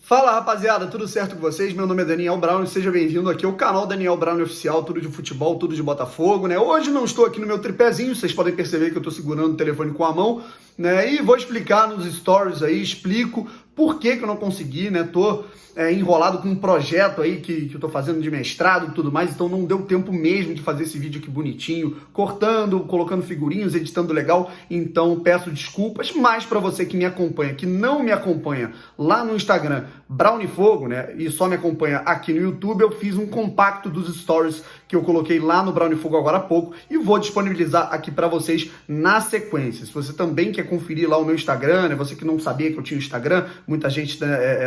Fala rapaziada, tudo certo com vocês? Meu nome é Daniel Brown e seja bem-vindo aqui ao canal Daniel Brown Oficial, tudo de futebol, tudo de Botafogo, né? Hoje não estou aqui no meu tripézinho, vocês podem perceber que eu estou segurando o telefone com a mão, né? E vou explicar nos stories aí, explico por que eu não consegui, né? Tô enrolado com um projeto aí que eu tô fazendo de mestrado e tudo mais, então não deu tempo mesmo de fazer esse vídeo aqui bonitinho, cortando, colocando figurinhos, editando legal, então peço desculpas, mas para você que me acompanha, que não me acompanha lá no Instagram, Brownifogo, né, e só me acompanha aqui no YouTube, eu fiz um compacto dos stories que eu coloquei lá no Brownifogo agora há pouco e vou disponibilizar aqui para vocês na sequência. Se você também quer conferir lá o meu Instagram, né, você que não sabia que eu tinha Instagram, muita gente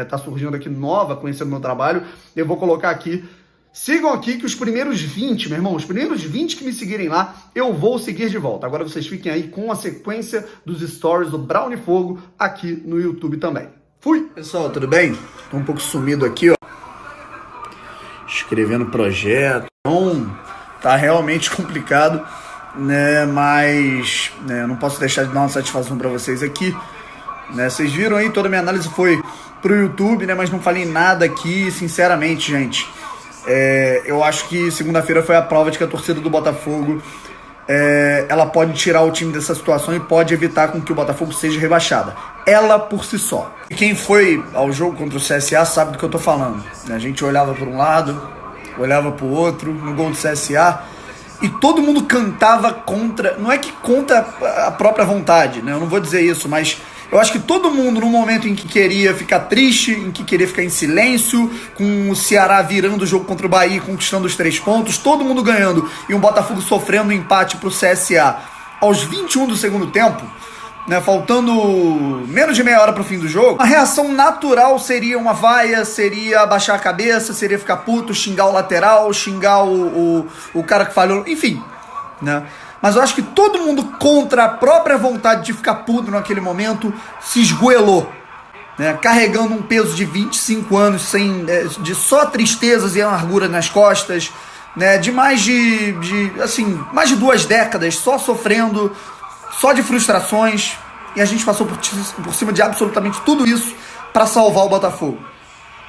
tá surgindo aqui nova, conhecendo meu trabalho, eu vou colocar aqui. Sigam aqui que os primeiros 20, meu irmão, os primeiros 20 que me seguirem lá, eu vou seguir de volta. Agora vocês fiquem aí com a sequência dos stories do Brownifogo aqui no YouTube também. Fui! Pessoal, tudo bem? Tô um pouco sumido aqui, ó. Escrevendo projeto. Então, tá realmente complicado, né? Mas, né, não posso deixar de dar uma satisfação pra vocês aqui, né? Vocês viram aí, toda a minha análise foi pro YouTube, né? Mas não falei nada aqui, sinceramente, gente. Eu acho que segunda-feira foi a prova de que a torcida do Botafogo ela pode tirar o time dessa situação e pode evitar com que o Botafogo seja rebaixada. Ela por si só. E quem foi ao jogo contra o CSA sabe do que eu tô falando. A gente olhava por um lado, olhava pro outro, no gol do CSA, e todo mundo cantava contra, não é que contra a própria vontade, né? Eu não vou dizer isso, mas eu acho que todo mundo, no momento em que queria ficar triste, em que queria ficar em silêncio, com o Ceará virando o jogo contra o Bahia, conquistando os 3 pontos, todo mundo ganhando, e o Botafogo sofrendo um empate pro CSA aos 21 do segundo tempo, né, faltando menos de meia hora pro fim do jogo, a reação natural seria uma vaia, seria abaixar a cabeça, seria ficar puto, xingar o lateral, xingar o cara que falhou, enfim, né? Mas eu acho que todo mundo, contra a própria vontade de ficar puto naquele momento, se esgoelou, né? Carregando um peso de 25 anos de só tristezas e amargura nas costas, né? De mais de mais de 2 décadas só sofrendo, só de frustrações, e a gente passou por cima de absolutamente tudo isso para salvar o Botafogo,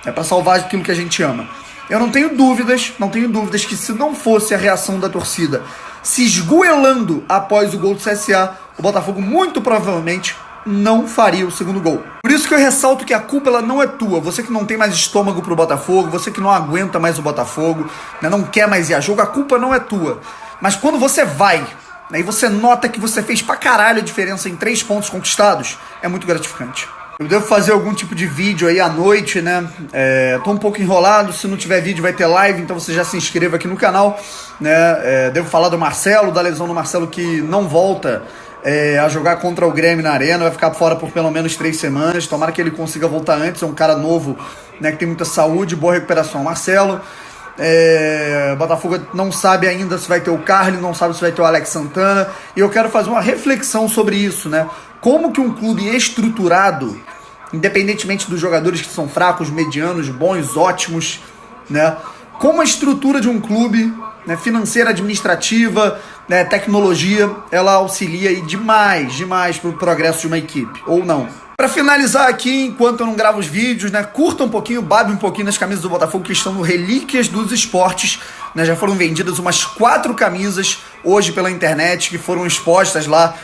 para salvar aquilo que a gente ama. Eu não tenho dúvidas que se não fosse a reação da torcida se esgoelando após o gol do CSA, o Botafogo muito provavelmente não faria o segundo gol. Por isso que eu ressalto que a culpa ela não é tua. Você que não tem mais estômago pro Botafogo, você que não aguenta mais o Botafogo, né, não quer mais ir a jogo, a culpa não é tua. Mas quando você vai, né, e você nota que você fez pra caralho a diferença em 3 pontos conquistados, é muito gratificante. Eu devo fazer algum tipo de vídeo aí à noite, né? Tô um pouco enrolado, se não tiver vídeo vai ter live, então você já se inscreva aqui no canal, né? Devo falar do Marcelo, da lesão do Marcelo que não volta a jogar contra o Grêmio na Arena, vai ficar fora por pelo menos 3 semanas, tomara que ele consiga voltar antes, é um cara novo, né, que tem muita saúde, boa recuperação. Marcelo, o Botafogo não sabe ainda se vai ter o Carly, não sabe se vai ter o Alex Santana, e eu quero fazer uma reflexão sobre isso, né? Como que um clube estruturado, independentemente dos jogadores que são fracos, medianos, bons, ótimos, né? Como a estrutura de um clube, né, financeira, administrativa, né, tecnologia, ela auxilia aí demais para o progresso de uma equipe, ou não. Para finalizar aqui, enquanto eu não gravo os vídeos, né, curta um pouquinho, babe um pouquinho nas camisas do Botafogo que estão no Relíquias dos Esportes, né, já foram vendidas umas 4 camisas hoje pela internet que foram expostas lá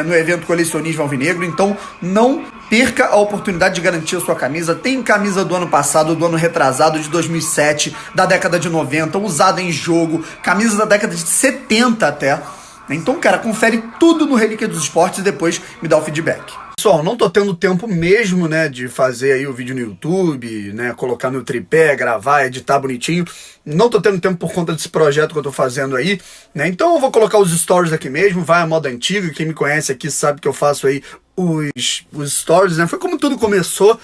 no evento Colecionismo Alvinegro, então não perca a oportunidade de garantir a sua camisa. Tem camisa do ano passado, do ano retrasado, de 2007, da década de 90, usada em jogo, camisa da década de 70 até. Então, cara, confere tudo no Relíquias dos Esportes e depois me dá o feedback. Pessoal, não tô tendo tempo mesmo, né, de fazer aí o vídeo no YouTube, né, colocar no tripé, gravar, editar bonitinho. Não tô tendo tempo por conta desse projeto que eu tô fazendo aí, né, então eu vou colocar os stories aqui mesmo, vai à moda antiga, quem me conhece aqui sabe que eu faço aí os stories, né, foi como tudo começou,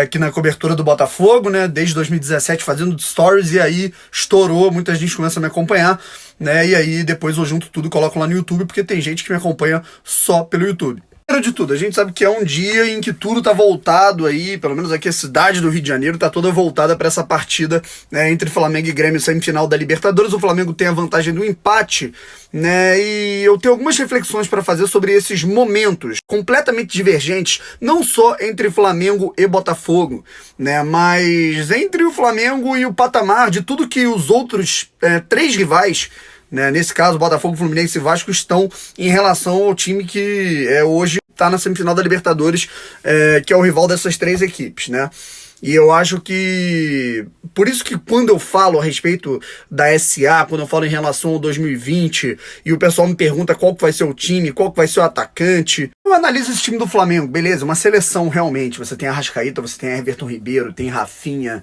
aqui na cobertura do Botafogo, né, desde 2017 fazendo stories, e aí estourou, muita gente começa a me acompanhar, né, e aí depois eu junto tudo e coloco lá no YouTube, porque tem gente que me acompanha só pelo YouTube. De tudo, a gente sabe que é um dia em que tudo tá voltado aí, pelo menos aqui a cidade do Rio de Janeiro tá toda voltada para essa partida, né, entre Flamengo e Grêmio, semifinal da Libertadores. O Flamengo tem a vantagem do empate, né, e eu tenho algumas reflexões para fazer sobre esses momentos completamente divergentes, não só entre Flamengo e Botafogo, né, mas entre o Flamengo e o patamar de tudo que os outros três rivais, né, nesse caso, Botafogo, Fluminense e Vasco, estão em relação ao time que hoje está na semifinal da Libertadores, que é o rival dessas três equipes, né? E eu acho que, por isso que quando eu falo a respeito da SA, quando eu falo em relação ao 2020, e o pessoal me pergunta qual que vai ser o time, qual que vai ser o atacante, eu analiso esse time do Flamengo, beleza, uma seleção realmente, você tem Arrascaeta, você tem Everton Ribeiro, tem Rafinha,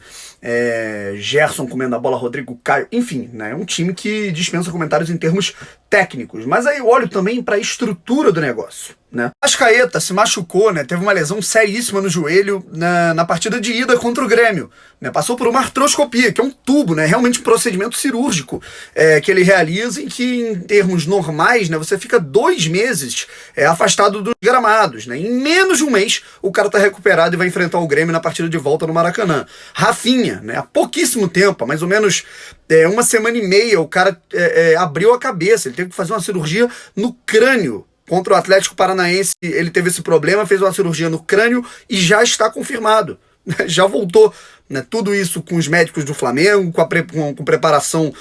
Gerson comendo a bola, Rodrigo Caio, enfim, né, é um time que dispensa comentários em termos técnicos, mas aí eu olho também para a estrutura do negócio, né? Arrascaeta se machucou, né? Teve uma lesão seríssima no joelho na partida de ida contra o Grêmio, né? Passou por uma artroscopia, que é um tubo, né? Realmente um procedimento cirúrgico que ele realiza, em que em termos normais, né, você fica 2 meses afastado dos gramados, né? Em menos de um mês o cara tá recuperado e vai enfrentar o Grêmio na partida de volta no Maracanã. Rafinha, né? Há pouquíssimo tempo, há mais ou menos uma semana e meia, o cara abriu a cabeça, ele teve que fazer uma cirurgia no crânio. Contra o Atlético Paranaense, ele teve esse problema, fez uma cirurgia no crânio e já está confirmado. Já voltou, né? Tudo isso com os médicos do Flamengo, com preparação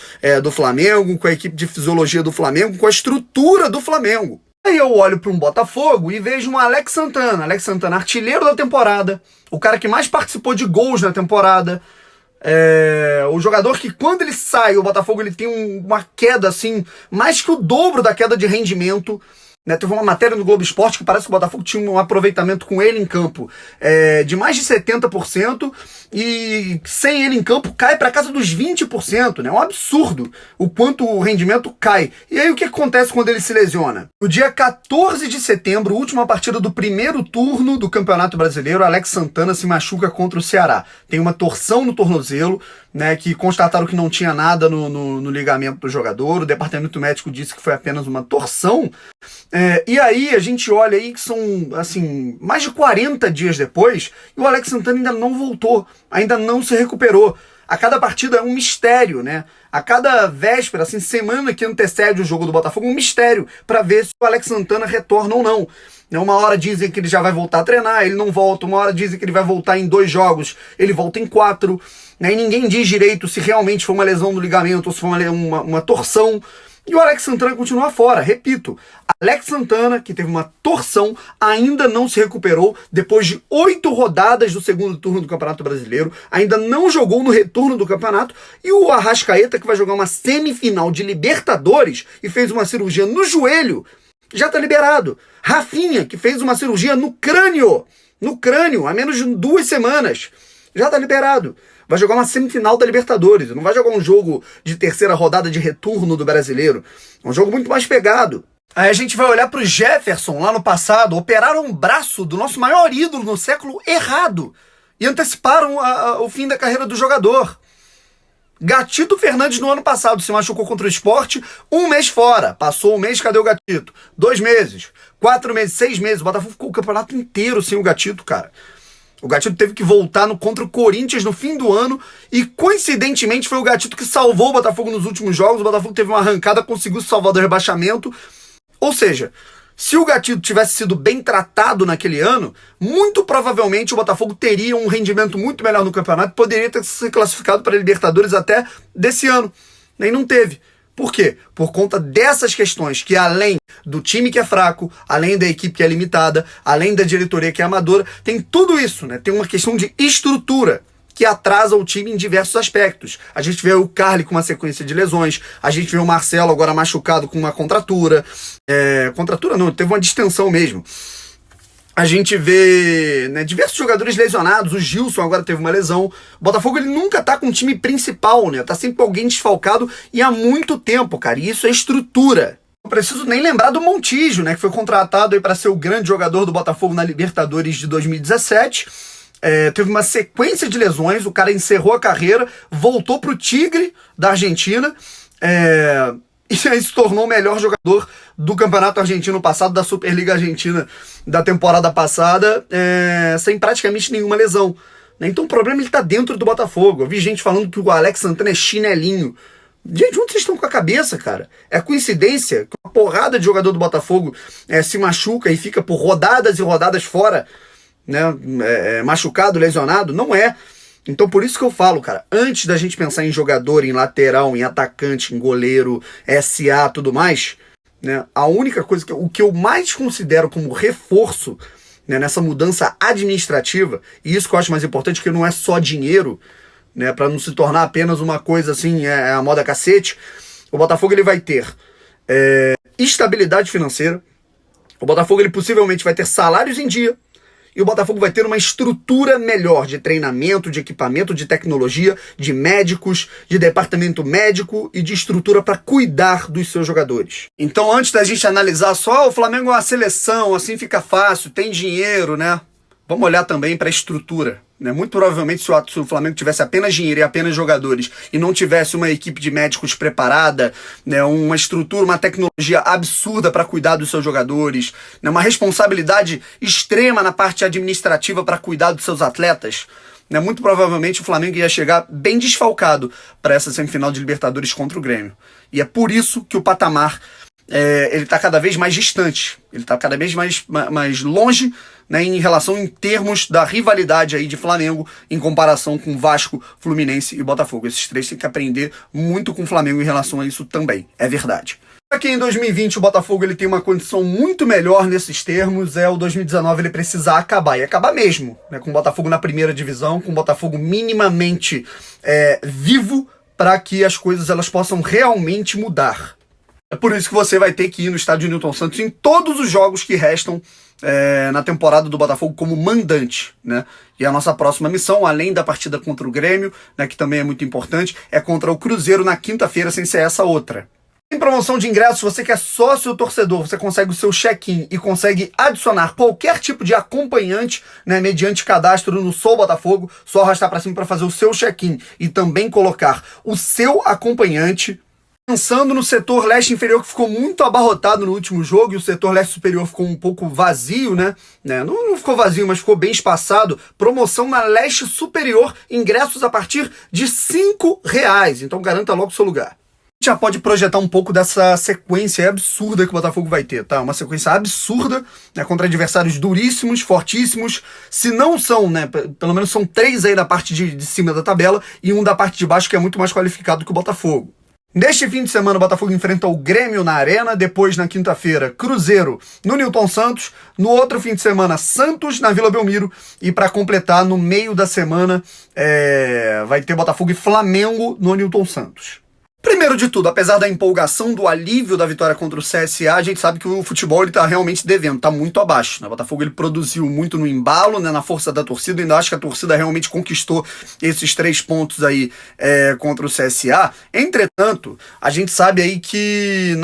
do Flamengo, com a equipe de fisiologia do Flamengo, com a estrutura do Flamengo. Aí eu olho para um Botafogo e vejo um Alex Santana, artilheiro da temporada, o cara que mais participou de gols na temporada, o jogador que quando ele sai, o Botafogo ele tem uma queda assim, mais que o dobro da queda de rendimento, né? Teve uma matéria no Globo Esporte que parece que o Botafogo tinha um aproveitamento com ele em campo de mais de 70%, e sem ele em campo cai para casa dos 20%, né? É um absurdo o quanto o rendimento cai. E aí o que acontece quando ele se lesiona? No dia 14 de setembro, última partida do primeiro turno do Campeonato Brasileiro, Alex Santana se machuca contra o Ceará. Tem uma torção no tornozelo, né, que constataram que não tinha nada no ligamento do jogador. O departamento médico disse que foi apenas uma torção. E aí a gente olha aí que são assim, mais de 40 dias depois e o Alex Santana ainda não voltou, ainda não se recuperou. A cada partida é um mistério, né? A cada véspera, assim, semana que antecede o jogo do Botafogo, um mistério para ver se o Alex Santana retorna ou não. Uma hora dizem que ele já vai voltar a treinar, ele não volta. Uma hora dizem que ele vai voltar em 2 jogos, ele volta em 4. Né? E ninguém diz direito se realmente foi uma lesão do ligamento ou se foi uma torção. E o Alex Santana continua fora. Repito, Alex Santana, que teve uma torção, ainda não se recuperou depois de 8 rodadas do segundo turno do Campeonato Brasileiro, ainda não jogou no retorno do campeonato, e o Arrascaeta, que vai jogar uma semifinal de Libertadores e fez uma cirurgia no joelho, já está liberado. Rafinha, que fez uma cirurgia no crânio, há menos de 2 semanas, já está liberado. Vai jogar uma semifinal da Libertadores, não vai jogar um jogo de terceira rodada de retorno do Brasileiro. É um jogo muito mais pegado. Aí a gente vai olhar para o Jefferson, lá no passado, operaram um braço do nosso maior ídolo no século errado e anteciparam o fim da carreira do jogador. Gatito Fernandes no ano passado se machucou contra o Sport, 1 mês fora. Passou 1 mês, cadê o Gatito? 2 meses, 4 meses, 6 meses. O Botafogo ficou o campeonato inteiro sem o Gatito, cara. O Gatito teve que voltar contra o Corinthians no fim do ano e, coincidentemente, foi o Gatito que salvou o Botafogo nos últimos jogos. O Botafogo teve uma arrancada, conseguiu se salvar do rebaixamento. Ou seja, se o Gatito tivesse sido bem tratado naquele ano, muito provavelmente o Botafogo teria um rendimento muito melhor no campeonato e poderia ter se classificado para a Libertadores até desse ano. E não teve. Por quê? Por conta dessas questões que, além do time que é fraco, além da equipe que é limitada, além da diretoria que é amadora, tem tudo isso, né? Tem uma questão de estrutura que atrasa o time em diversos aspectos. A gente vê o Carly com uma sequência de lesões, a gente vê o Marcelo agora machucado com uma contratura. Contratura não, teve uma distensão mesmo. A gente vê, né, diversos jogadores lesionados, o Gilson agora teve uma lesão. O Botafogo ele nunca tá com um time principal, né? Tá sempre alguém desfalcado e há muito tempo, cara. E isso é estrutura. Não preciso nem lembrar do Montijo, né, que foi contratado aí para ser o grande jogador do Botafogo na Libertadores de 2017. Teve uma sequência de lesões, o cara encerrou a carreira, voltou pro Tigre da Argentina. e aí se tornou o melhor jogador do Campeonato Argentino passado, da Superliga Argentina da temporada passada, sem praticamente nenhuma lesão. Então o problema ele tá dentro do Botafogo. Eu vi gente falando que o Alex Santana é chinelinho. Gente, onde vocês estão com a cabeça, cara? É coincidência que uma porrada de jogador do Botafogo se machuca e fica por rodadas e rodadas fora, né? Machucado, lesionado? Não é. Então por isso que eu falo, cara, antes da gente pensar em jogador, em lateral, em atacante, em goleiro, SA, tudo mais, né? A única coisa o que eu mais considero como reforço, né, nessa mudança administrativa, e isso que eu acho mais importante, que não é só dinheiro, né, para não se tornar apenas uma coisa assim, a moda cacete. O Botafogo ele vai ter estabilidade financeira, o Botafogo ele possivelmente vai ter salários em dia, e o Botafogo vai ter uma estrutura melhor de treinamento, de equipamento, de tecnologia, de médicos, de departamento médico e de estrutura para cuidar dos seus jogadores. Então, antes da gente analisar só o Flamengo é uma seleção, assim fica fácil, tem dinheiro, né? Vamos olhar também para a estrutura. Né? Muito provavelmente, se o Flamengo tivesse apenas dinheiro e apenas jogadores e não tivesse uma equipe de médicos preparada, né? Uma estrutura, uma tecnologia absurda para cuidar dos seus jogadores, né? Uma responsabilidade extrema na parte administrativa para cuidar dos seus atletas, né? Muito provavelmente o Flamengo ia chegar bem desfalcado para essa semifinal de Libertadores contra o Grêmio. E é por isso que o patamar ele está cada vez mais distante, ele está cada vez mais longe, né, em termos da rivalidade aí de Flamengo em comparação com Vasco, Fluminense e Botafogo. Esses três têm que aprender muito com o Flamengo em relação a isso também, é verdade. Aqui em 2020 o Botafogo ele tem uma condição muito melhor nesses termos, o 2019 ele precisa acabar, e acabar mesmo, né, com o Botafogo na primeira divisão, com o Botafogo minimamente vivo para que as coisas elas possam realmente mudar. É por isso que você vai ter que ir no estádio Newton Santos em todos os jogos que restam na temporada do Botafogo como mandante, né? E a nossa próxima missão, além da partida contra o Grêmio, né, que também é muito importante, é contra o Cruzeiro na quinta-feira, sem ser essa outra. Em promoção de ingressos, você que é sócio torcedor, você consegue o seu check-in e consegue adicionar qualquer tipo de acompanhante, né, mediante cadastro no Sou Botafogo, só arrastar para cima para fazer o seu check-in e também colocar o seu acompanhante. Pensando no setor leste inferior, que ficou muito abarrotado no último jogo, e o setor leste superior ficou um pouco vazio, né? Não ficou vazio, mas ficou bem espaçado. Promoção na leste superior, ingressos a partir de R$5. Então garanta logo o seu lugar. A gente já pode projetar um pouco dessa sequência absurda que o Botafogo vai ter, tá? Uma sequência absurda, né, contra adversários duríssimos, fortíssimos. Se não são, né, pelo menos são 3 aí da parte de cima da tabela e um da parte de baixo que é muito mais qualificado que o Botafogo. Neste fim de semana, o Botafogo enfrenta o Grêmio na Arena, depois na quinta-feira, Cruzeiro no Newton Santos, no outro fim de semana, Santos na Vila Belmiro, e para completar, no meio da semana, vai ter Botafogo e Flamengo no Newton Santos. Primeiro de tudo, apesar da empolgação, do alívio da vitória contra o CSA, a gente sabe que o futebol ele tá realmente devendo, tá muito abaixo, né? O Botafogo ele produziu muito no embalo, né, na força da torcida, ainda acho que a torcida realmente conquistou esses 3 pontos aí contra o CSA. Entretanto, a gente sabe aí que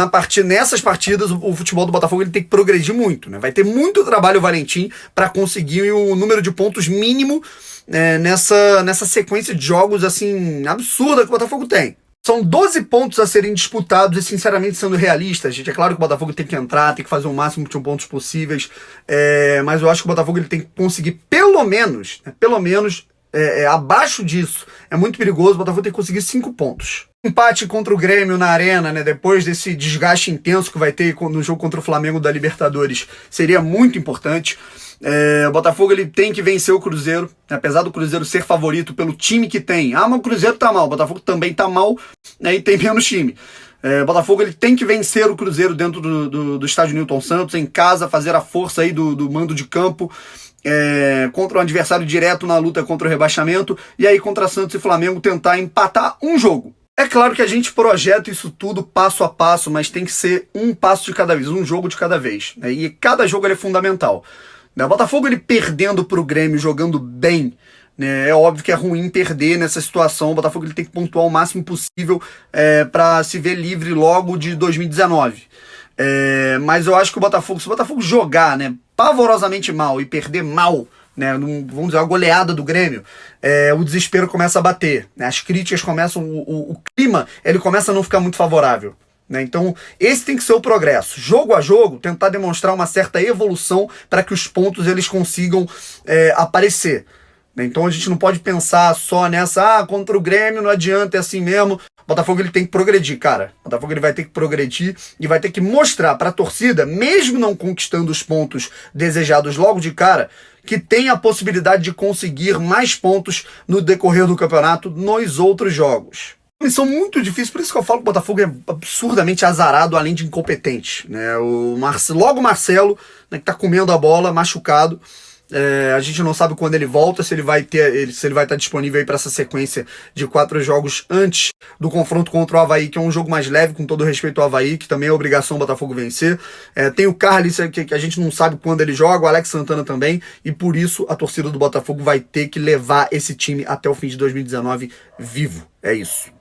nessas partidas o futebol do Botafogo ele tem que progredir muito, né? Vai ter muito trabalho, Valentim, para conseguir o número de pontos mínimo nessa sequência de jogos assim absurda que o Botafogo tem. São 12 pontos a serem disputados e, sinceramente, sendo realistas, gente, é claro que o Botafogo tem que entrar, tem que fazer o máximo de pontos possíveis, mas eu acho que o Botafogo ele tem que conseguir pelo menos, abaixo disso, é muito perigoso, o Botafogo tem que conseguir 5 pontos. Empate contra o Grêmio na Arena, né, depois desse desgaste intenso que vai ter no jogo contra o Flamengo da Libertadores, seria muito importante. O Botafogo ele tem que vencer o Cruzeiro, apesar do Cruzeiro ser favorito pelo time que tem. Mas o Cruzeiro tá mal, o Botafogo também tá mal, né, e tem menos time. O Botafogo ele tem que vencer o Cruzeiro dentro do estádio Newton Santos, em casa, fazer a força aí do mando de campo, contra um adversário direto na luta contra o rebaixamento, e aí contra Santos e Flamengo tentar empatar um jogo. É claro que a gente projeta isso tudo passo a passo, mas tem que ser um passo de cada vez, um jogo de cada vez, né? E cada jogo ele é fundamental. O Botafogo ele perdendo para o Grêmio, jogando bem, né? É óbvio que é ruim perder nessa situação. O Botafogo ele tem que pontuar o máximo possível para se ver livre logo de 2019. Mas eu acho que se o Botafogo jogar, né, pavorosamente mal e perder mal, né, vamos dizer, a goleada do Grêmio, o desespero começa a bater, né, as críticas começam, o clima ele começa a não ficar muito favorável. né? Então, esse tem que ser o progresso. Jogo a jogo, tentar demonstrar uma certa evolução para que os pontos eles consigam aparecer. Então a gente não pode pensar só nessa, contra o Grêmio não adianta, é assim mesmo. O Botafogo ele tem que progredir, cara. O Botafogo ele vai ter que progredir e vai ter que mostrar para a torcida, mesmo não conquistando os pontos desejados logo de cara, que tem a possibilidade de conseguir mais pontos no decorrer do campeonato nos outros jogos. Missão muito difícil, por isso que eu falo que o Botafogo é absurdamente azarado, além de incompetente, né? Logo o Marcelo, né, que tá comendo a bola, machucado. A gente não sabe quando ele volta, se ele vai estar disponível aí para essa sequência de 4 jogos antes do confronto contra o Avaí, que é um jogo mais leve, com todo respeito ao Avaí, que também é obrigação do Botafogo vencer. Tem o Carlos, que a gente não sabe quando ele joga, o Alex Santana também, e por isso a torcida do Botafogo vai ter que levar esse time até o fim de 2019 vivo. É isso.